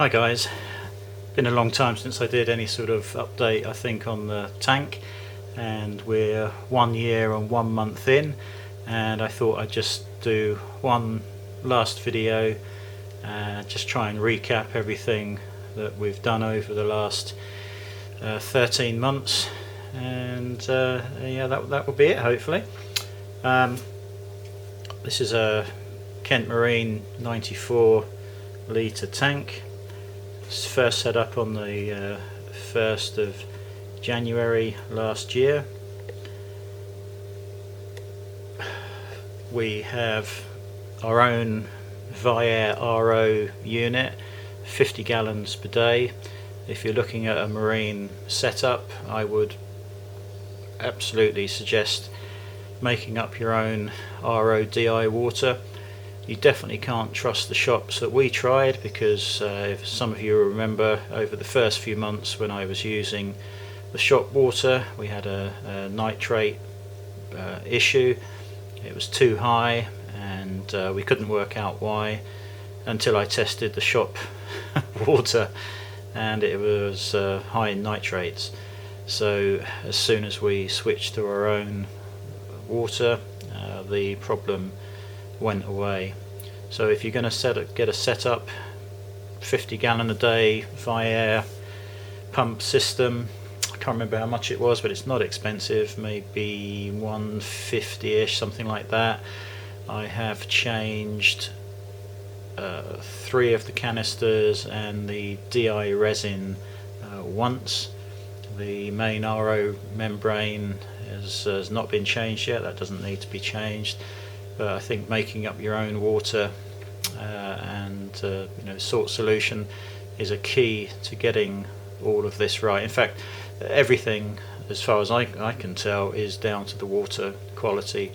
Hi guys, been a long time since I did any sort of update I think on the tank, and we're 1 year and 1 month in, and I thought I'd just do one last video, just try and recap everything that we've done over the last 13 months, and yeah, that will be it hopefully. This is a Kent Marine 94 litre tank. It's first set up on the 1st of January last year. We have our own Viair RO unit, 50 gallons per day. If you're looking at a marine setup, I would absolutely suggest making up your own RO DI water. You definitely can't trust the shops that we tried, because if some of you remember, over the first few months when I was using the shop water, we had a nitrate issue. It was too high, and we couldn't work out why until I tested the shop water, and it was high in nitrates. So as soon as we switched to our own water, the problem went away. So if you're going to get a setup, 50 gallon a day Viair pump system, I can't remember how much it was, but it's not expensive, maybe 150ish, something like that. I have changed 3 of the canisters and the DI resin once. The main RO membrane has not been changed yet, that doesn't need to be changed. But I think making up your own water and salt solution is a key to getting all of this right. In fact, everything, as far as I can tell, is down to the water quality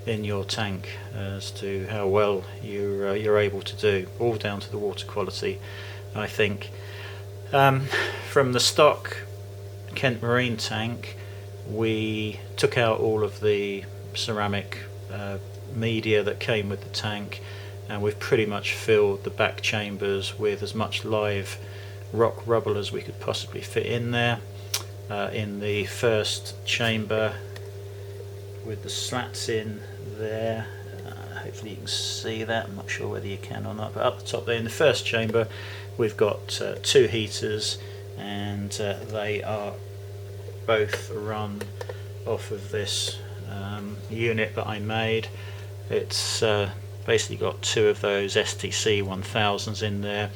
in your tank as to how well you're able to do. All down to the water quality, I think. From the stock Kent Marine tank, we took out all of the ceramic media that came with the tank, and we've pretty much filled the back chambers with as much live rock rubble as we could possibly fit in there. In the first chamber, with the slats in there, hopefully you can see that, I'm not sure whether you can or not, but up the top there in the first chamber we've got 2 heaters, and they are both run off of this unit that I made. It's basically got 2 of those STC 1000s in there.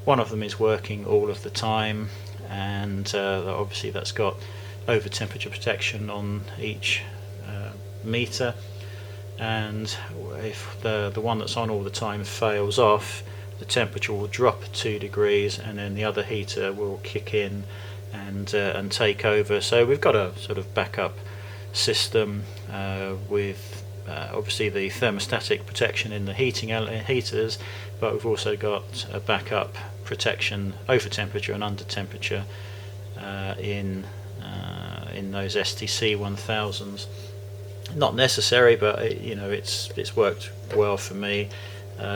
One of them is working all of the time, and obviously that's got over temperature protection on each meter, and if the one that's on all the time fails off, the temperature will drop 2 degrees, and then the other heater will kick in and take over. So we've got a sort of backup system with obviously the thermostatic protection in the heaters, but we've also got a backup protection over temperature and under temperature in those STC 1000s. Not necessary, but it's worked well for me.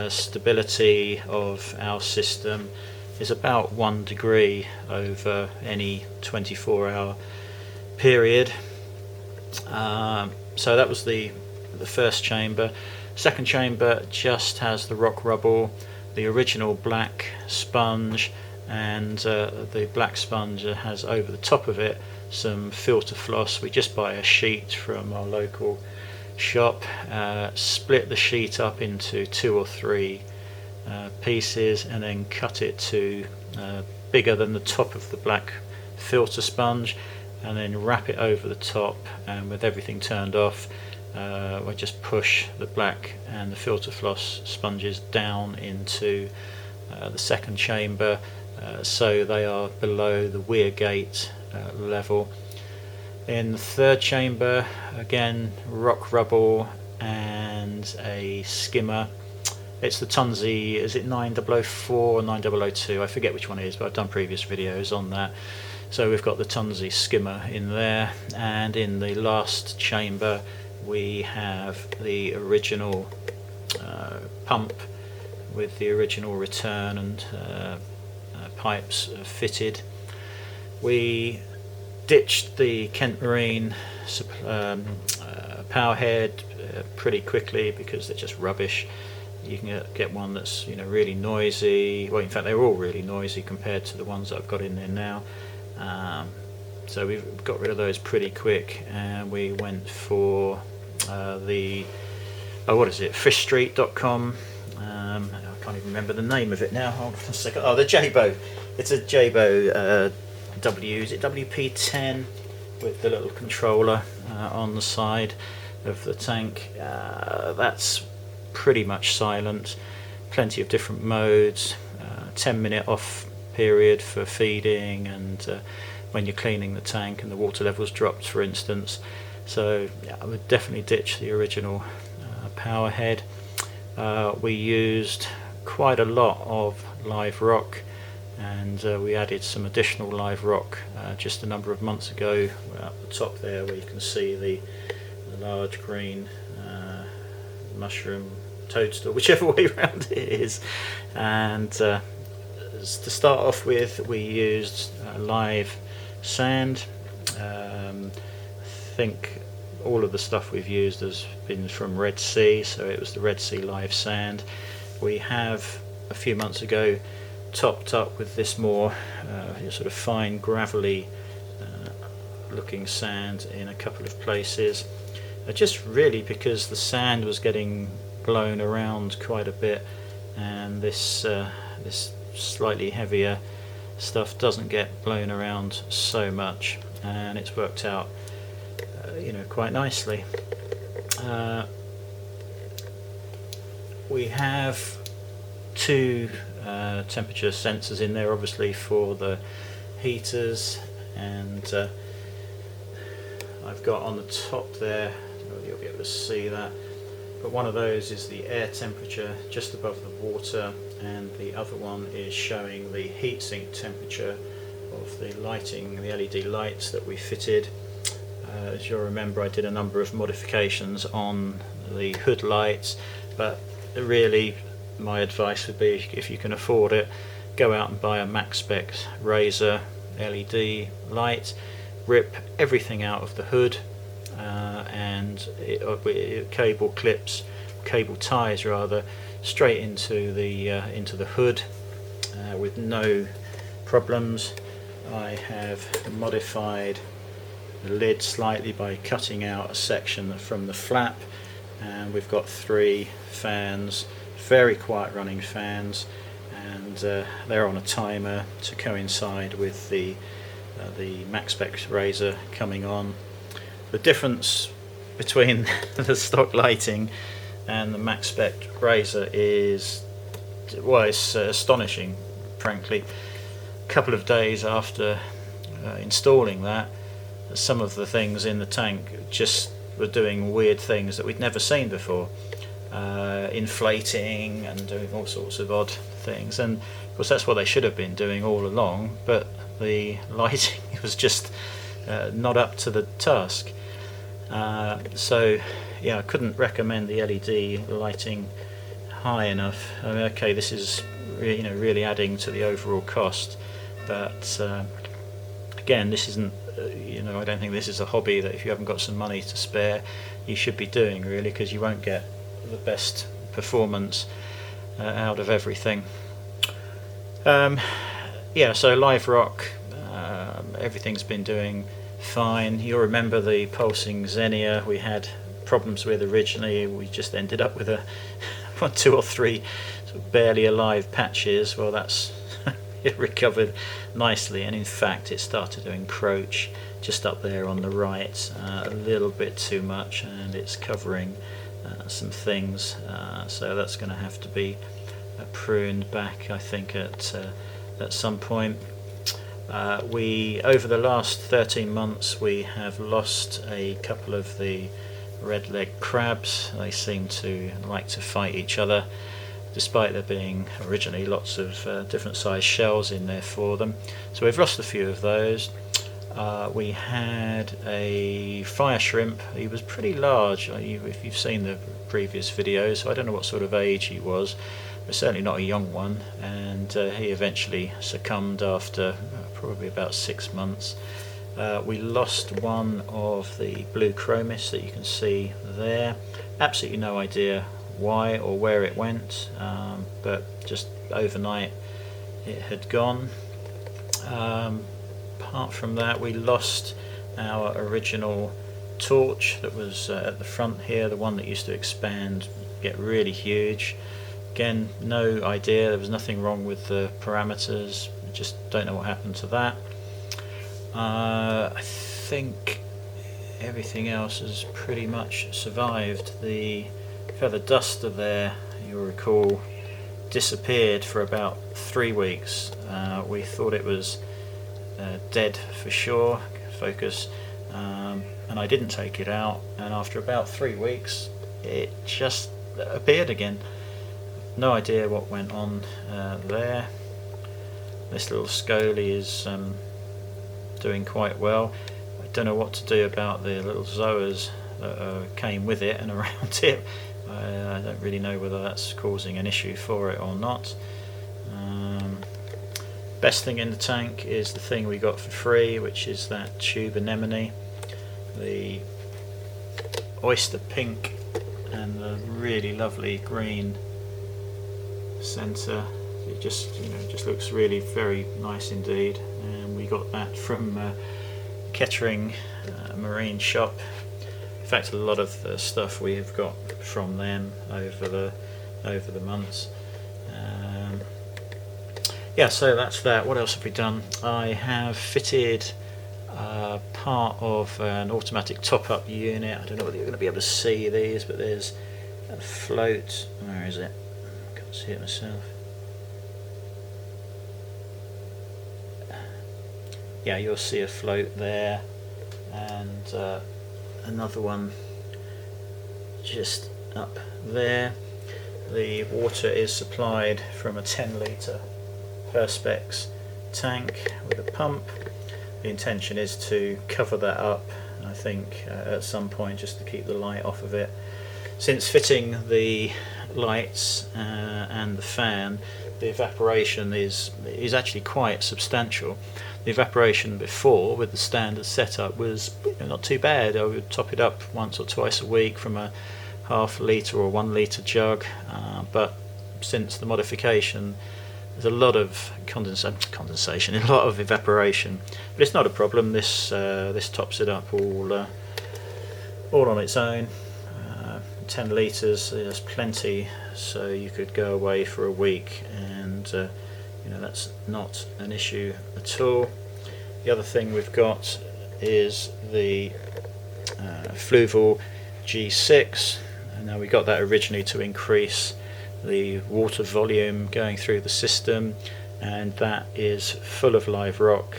Stability of our system is about 1 degree over any 24-hour period. So that was the first chamber. Second chamber just has the rock rubble, the original black sponge, and the black sponge has over the top of it some filter floss. We just buy a sheet from our local shop, split the sheet up into 2 or 3 pieces, and then cut it to bigger than the top of the black filter sponge, and then wrap it over the top, and with everything turned off, I just push the black and the filter floss sponges down into the second chamber, so they are below the weir gate level. In the third chamber, again, rock rubble and a skimmer. It's the Tunzi, is it 9004 or 9002? I forget which one it is, but I've done previous videos on that. So we've got the Tunzi skimmer in there, and in the last chamber we have the original pump with the original return and pipes fitted. We ditched the Kent Marine power head pretty quickly because they're just rubbish. You can get one that's really noisy. Well, in fact, they're all really noisy compared to the ones that I've got in there now. So we've got rid of those pretty quick, and we went for fishstreet.com. I can't even remember the name of it now. Hold on a second. Oh, the Jabo. It's a Jabo is it WP10 with the little controller on the side of the tank. That's pretty much silent. Plenty of different modes. 10-minute off period for feeding, and when you're cleaning the tank and the water levels dropped, for instance. So yeah, I would definitely ditch the original power head. We used quite a lot of live rock, and we added some additional live rock just a number of months ago up the top there, where you can see the large green mushroom toadstool, whichever way around it is. And to start off with, we used live sand. I think all of the stuff we've used has been from Red Sea, so it was the Red Sea live sand. We have a few months ago topped up with this more sort of fine gravelly looking sand in a couple of places, just really because the sand was getting blown around quite a bit, and this slightly heavier stuff doesn't get blown around so much, and it's worked out quite nicely. We have two temperature sensors in there, obviously for the heaters, and I've got on the top there, you'll be able to see that, but one of those is the air temperature just above the water, and the other one is showing the heatsink temperature of the lighting, the LED lights that we fitted. As you'll remember, I did a number of modifications on the hood lights, but really my advice would be, if you can afford it, go out and buy a max spec Razor LED light, rip everything out of the hood, and cable ties rather, straight into the hood with no problems. I have modified the lid slightly by cutting out a section from the flap, and we've got 3 fans, very quiet running fans, and they're on a timer to coincide with the max spec Razor coming on. The difference between the stock lighting and the max spec Razor is, well, it's astonishing, frankly. A couple of days after installing that, some of the things in the tank just were doing weird things that we'd never seen before, inflating and doing all sorts of odd things, and of course that's what they should have been doing all along, but the lighting was just not up to the task. So yeah, I couldn't recommend the LED lighting high enough. I mean, okay, this is really adding to the overall cost, but again, this isn't I don't think this is a hobby that if you haven't got some money to spare you should be doing, really, because you won't get the best performance out of everything. Yeah, so live rock, everything's been doing fine. You'll remember the pulsing Xenia we had problems with originally. We just ended up with 2 or 3 sort of barely alive patches. Well, that's it recovered nicely, and in fact it started to encroach just up there on the right a little bit too much, and it's covering some things, so that's going to have to be pruned back, I think, at some point. Over the last 13 months we have lost a couple of the red-legged crabs. They seem to like to fight each other, despite there being originally lots of different size shells in there for them. So we've lost a few of those. We had a fire shrimp. He was pretty large if you've seen the previous videos, so I don't know what sort of age he was, but certainly not a young one, and he eventually succumbed after probably about 6 months. We lost one of the blue chromis that you can see there. Absolutely no idea why or where it went, but just overnight it had gone. Apart from that, we lost our original torch that was at the front here, the one that used to expand, get really huge. Again, no idea, there was nothing wrong with the parameters, just don't know what happened to that. I think everything else has pretty much survived. The feather duster there, you'll recall, disappeared for about 3 weeks. We thought it was dead for sure, focus, and I didn't take it out, and after about 3 weeks it just appeared again. No idea what went on there. This little scolie is doing quite well. I don't know what to do about the little zoas that came with it and around it. I don't really know whether that's causing an issue for it or not. Best thing in the tank is the thing we got for free, which is that tube anemone, the oyster pink and the really lovely green centre. It just, just looks really very nice indeed, and we got that from Kettering Marine Shop. In fact, a lot of the stuff we have got from them over the months. Yeah, so that's that. What else have we done? I have fitted part of an automatic top-up unit. I don't know whether you're going to be able to see these, but there's a float. Where is it? I can't see it myself. Yeah, you'll see a float there, and another one just up there. The water is supplied from a 10 litre Perspex tank with a pump. The intention is to cover that up, I think, at some point, just to keep the light off of it. Since fitting the lights and the fan, the evaporation is actually quite substantial. The evaporation before, with the standard setup, was not too bad. I would top it up once or twice a week from a half litre or 1 litre jug, but since the modification, there's a lot of condensation, a lot of evaporation, but it's not a problem. This tops it up all on its own. 10 litres is plenty, so you could go away for a week, and that's not an issue at all. The other thing we've got is the Fluval G6, and now we got that originally to increase the water volume going through the system, and that is full of live rock,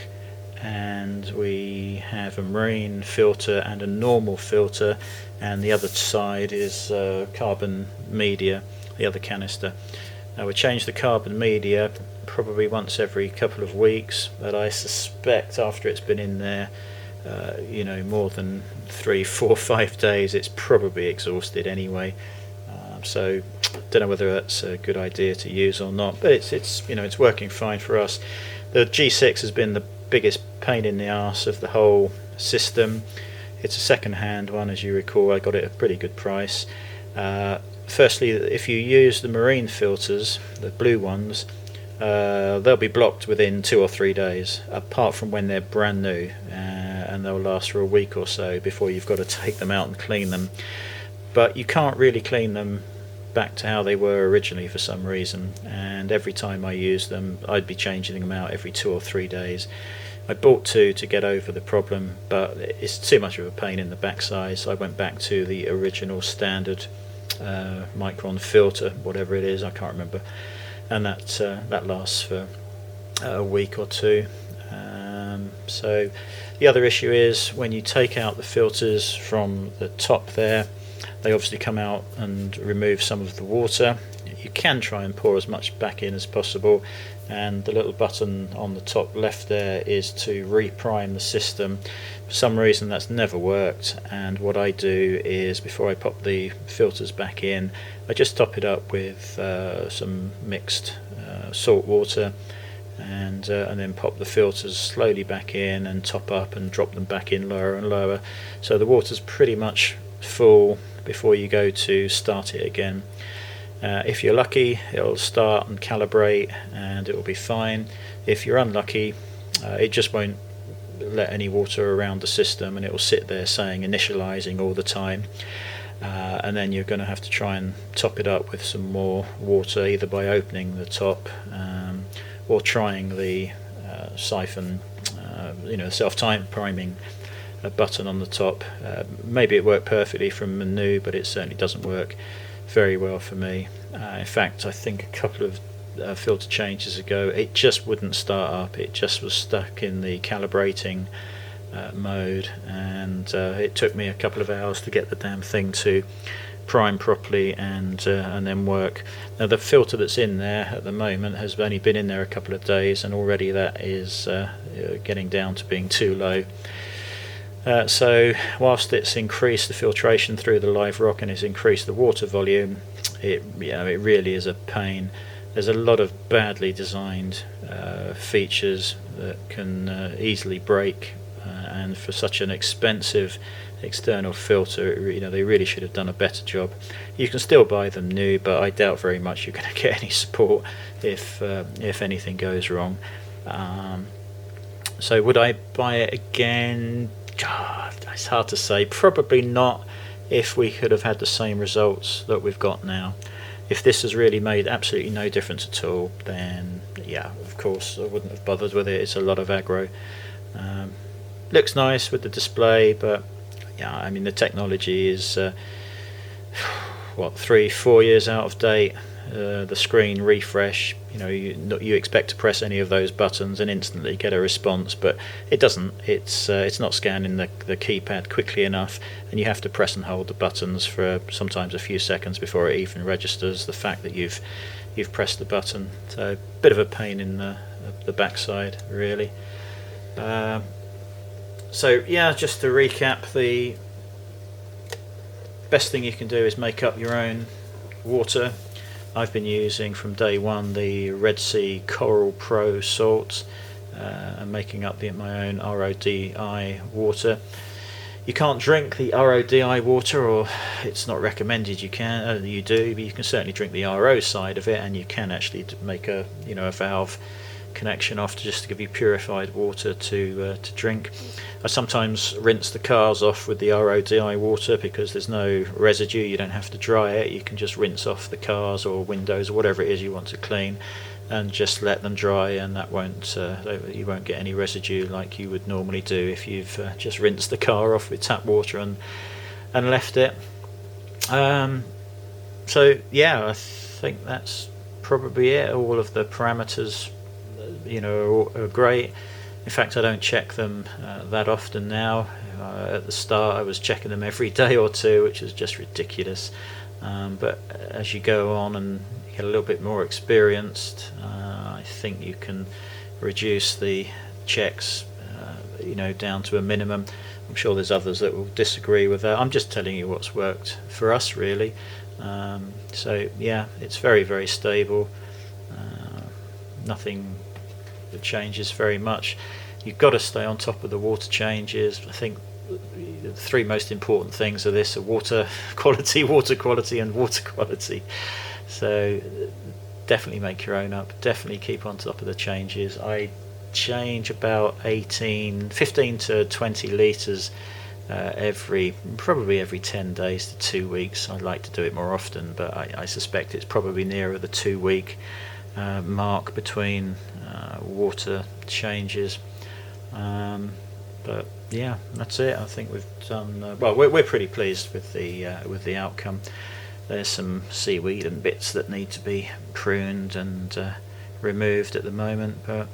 and we have a marine filter and a normal filter, and the other side is carbon media, the other canister. Now we change the carbon media probably once every couple of weeks, but I suspect after it's been in there more than 3, 4, 5 days, it's probably exhausted anyway. So don't know whether that's a good idea to use or not, but it's working fine for us. The G6 has been the biggest pain in the arse of the whole system. It's a second-hand one, as you recall. I got it at a pretty good price. Firstly, if you use the marine filters, the blue ones, they'll be blocked within 2 or 3 days, apart from when they're brand new, and they'll last for a week or so before you've got to take them out and clean them. But you can't really clean them back to how they were originally for some reason, and every time I use them I'd be changing them out every 2 or 3 days. I bought 2 to get over the problem, but it's too much of a pain in the backside, so I went back to the original standard micron filter, whatever it is, I can't remember, and that lasts for a week or 2. So the other issue is when you take out the filters from the top there, they obviously come out and remove some of the water. you can try and pour as much back in as possible, and the little button on the top left there is to reprime the system. For some reason that's never worked, and what I do is before I pop the filters back in, I just top it up with some mixed salt water, and then pop the filters slowly back in and top up and drop them back in lower and lower, so the water's pretty much full before you go to start it again. If you're lucky, it'll start and calibrate and it will be fine. If you're unlucky, it just won't let any water around the system, and it will sit there saying initializing all the time. And then you're going to have to try and top it up with some more water, either by opening the top or trying the siphon, self-priming button on the top. Maybe it worked perfectly from new, but it certainly doesn't work very well for me. In fact, I think a couple of filter changes ago, it just wouldn't start up. It just was stuck in the calibrating mode, and it took me a couple of hours to get the damn thing to prime properly and then work. Now the filter that's in there at the moment has only been in there a couple of days, and already that is getting down to being too low. So whilst it's increased the filtration through the live rock and it's increased the water volume, it really is a pain. There's a lot of badly designed features that can easily break, and for such an expensive external filter, they really should have done a better job. You can still buy them new, but I doubt very much you're going to get any support if anything goes wrong. So would I buy it again? God, it's hard to say. Probably not, if we could have had the same results that we've got now. If this has really made absolutely no difference at all, then yeah, of course I wouldn't have bothered with it. It's a lot of aggro. Looks nice with the display, but yeah, I mean the technology is 3-4 years out of date. The screen refresh, you expect to press any of those buttons and instantly get a response, but it doesn't. It's not scanning the keypad quickly enough, and you have to press and hold the buttons for sometimes a few seconds before it even registers the fact that you've pressed the button. So a bit of a pain in the backside, really. So yeah, just to recap, the best thing you can do is make up your own water. I've been using from day one the Red Sea Coral Pro salt and making up my own RODI water. You can't drink the RODI water, or it's not recommended you do, but you can certainly drink the RO side of it, and you can actually make a valve connection after, just to give you purified water to drink. I sometimes rinse the cars off with the RODI water because there's no residue. You don't have to dry it. You can just rinse off the cars or windows or whatever it is you want to clean, and just let them dry, and that won't you won't get any residue like you would normally do if you've just rinsed the car off with tap water and left it. So yeah, I think that's probably it. All of the parameters are great. In fact, I don't check them that often now. At the start I was checking them every day or two, which is just ridiculous, but as you go on and get a little bit more experienced, I think you can reduce the checks down to a minimum. I'm sure there's others that will disagree with that. I'm just telling you what's worked for us, really. So yeah, it's very, very stable. Nothing that changes very much. You've got to stay on top of the water changes. I think the three most important things of this are water quality, and water quality. So definitely make your own up. Definitely keep on top of the changes. I change about 15 to 20 litres probably every 10 days to 2 weeks. I'd like to do it more often, but I suspect it's probably nearer the 2 week mark between water changes. But yeah, that's it. I think we've done well. We're pretty pleased with the outcome. There's some seaweed and bits that need to be pruned and removed at the moment, but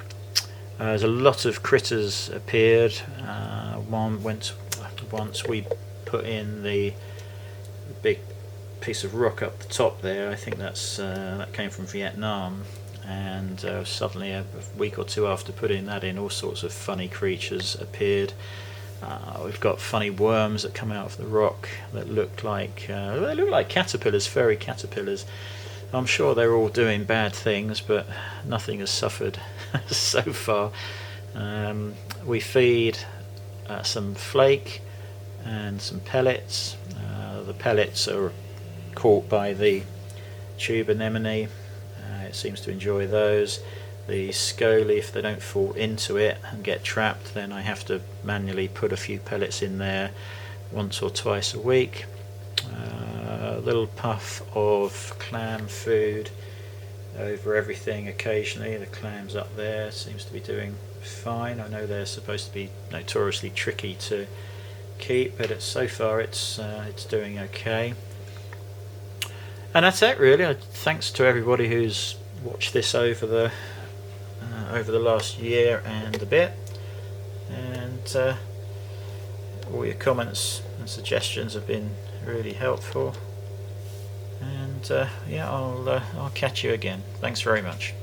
there's a lot of critters appeared. Once we put in the big piece of rock up the top there. I think that came from Vietnam, and suddenly a week or two after putting that in, all sorts of funny creatures appeared. We've got funny worms that come out of the rock that look like caterpillars, furry caterpillars. I'm sure they're all doing bad things, but nothing has suffered so far. We feed some flake and some pellets. The pellets are caught by the tube anemone. It seems to enjoy those. The scolie, if they don't fall into it and get trapped, then I have to manually put a few pellets in there once or twice a week. A little puff of clam food over everything occasionally. The clams up there seems to be doing fine. I know they're supposed to be notoriously tricky to keep, but so far it's doing okay. And that's it really. Thanks to everybody who's watched this over the last year and a bit, and all your comments and suggestions have been really helpful. And yeah, I'll catch you again. Thanks very much.